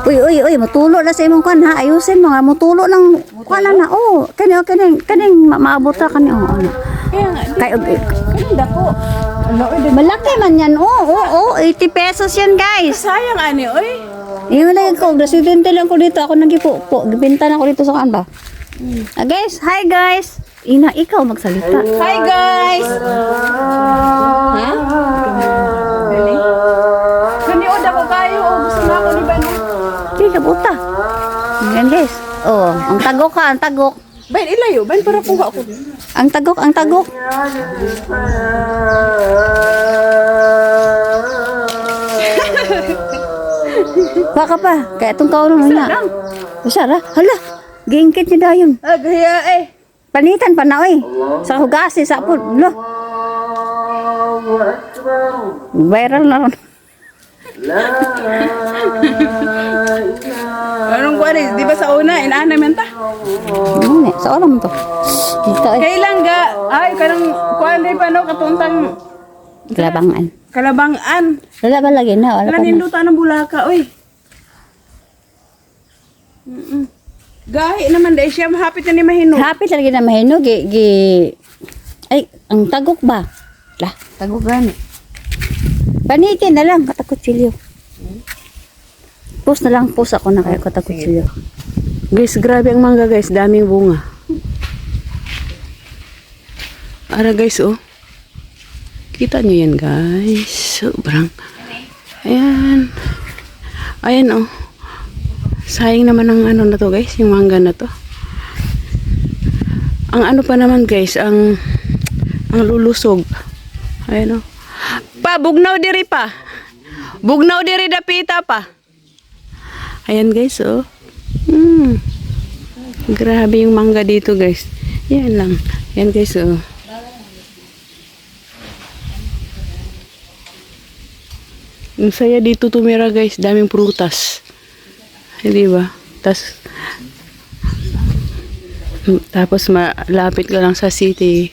Uy, matulo na sa imong kan ha. Ayusin mo nga, matulo lang kuan na. Oh, kaning maabot ra kani oh. Kay Dako. malaki man yan. Oh, 80 pesos yan, guys. Sayang ani oy. Yung lagi ko, residente lang ko dito. Ako nagipo, gibenta na ko dito sa kan ba. Guys, hi guys. Ina, ikaw magsalita. Hi guys. Ha? Kani oda ko kayo o gusto na ako ni Bano. Di ka buta. Yan guys. Oh, ang tagok ka, ang tagok. Ben ilayo, ben para kuha ko. Ang tagok, ang tagok. Baka pa, kaya itong kaunon na. Usara, hala, giingkit niya dayon. Agaya eh. Panitan pa na oy. Sa hugasi, sa po. Lo. Viral na ron. Anong kuan di ba sa una inaanay man ta? Sa oras mo to. Dito eh. Kailan ga ay kanang kuan di pa no katuntang Kalabangan. kalabangan. Wala ba lagi na? Wala pa na. Nanindutan ng bulaka oy. Gahi naman dahil siya mahapit na ni Mahino. Hapit lagi na mahino. Ay, ang tagok ba? Lah, tagok gani. Panitin na lang, katakutsilyo. Post na lang, post ako na kayo katakutsilyo. Guys, grabe ang mangga guys, daming bunga. Ara guys, oh. Kita nyo yan guys. Sobrang. Ayan. Ayan oh. Sayang naman ang ano na to guys, yung mangga na to. Ang ano pa naman guys, ang lulusog. Ayan oh. Pa, bugnaw diri pa. Bugnaw diri dapita pa. Ayan guys, oh. Grabe yung mangga dito guys. Yan lang. Yan guys, oh. Ang saya dito tumira guys. Daming prutas. Hindi ba? Tapos malapit ka lang sa city.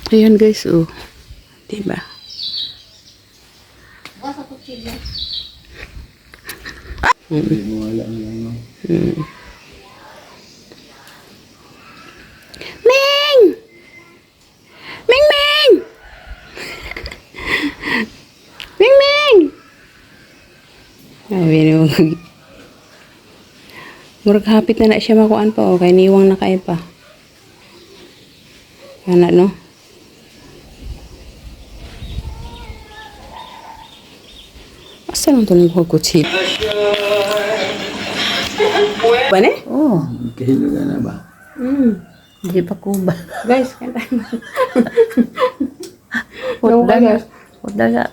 Ayan guys, oh. Diba? Ming! Ming Ming! Ming Ming! Sabi niyo. Murag hapit na siya makuan pa, oh. Kaya niwang na kayo pa. Kana, no? Asa lang ito nagkukutsil? Ba ne? Oh, Kahilo ka na ba? hindi pa kuba. Guys, kanta mo. Putdaga. Putdaga.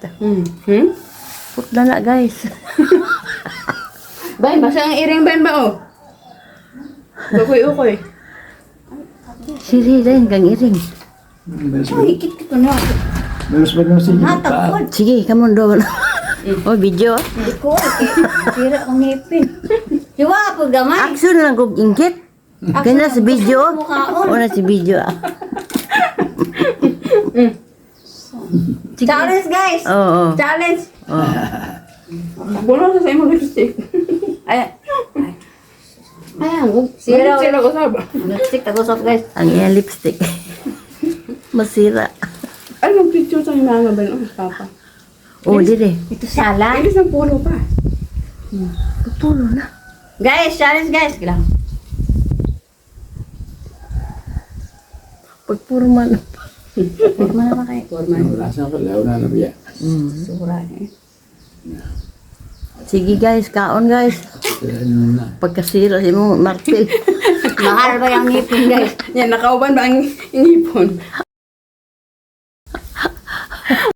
Putdaga, guys. Bay, basta ang iring ban ba, oh? Bakoy-ukoy. Siri din, kang iring. Ikit ko na. Menos ba nung sige? Sige, kamu doon. Oh, video. Hindi ko, tira akong ngipin. Diwa po gamay. Action lang kong ingkit. Kaya sa video. Una si video. Challenge, guys! Oo. Challenge! Bulo sa imong lipstick. Ayan. Ayan, sila ko saba. Lipstick, tagusap guys. Ang iyang lipstick. Masira. Anong picture sa mga ba ng papa? Oh, dire. Ito sala. Ilis ng puno pa. Pupulo na. Guys, challenge guys. Kailang. Pagpurman. Pagpurman na ba kayo? Wala sa kalaw na nabiya. Sura eh. Sige guys, kaon guys. Pagkasira si mo, martil. Mahal ba yung ngipin guys? Yan, nakauban ba ang ngipon?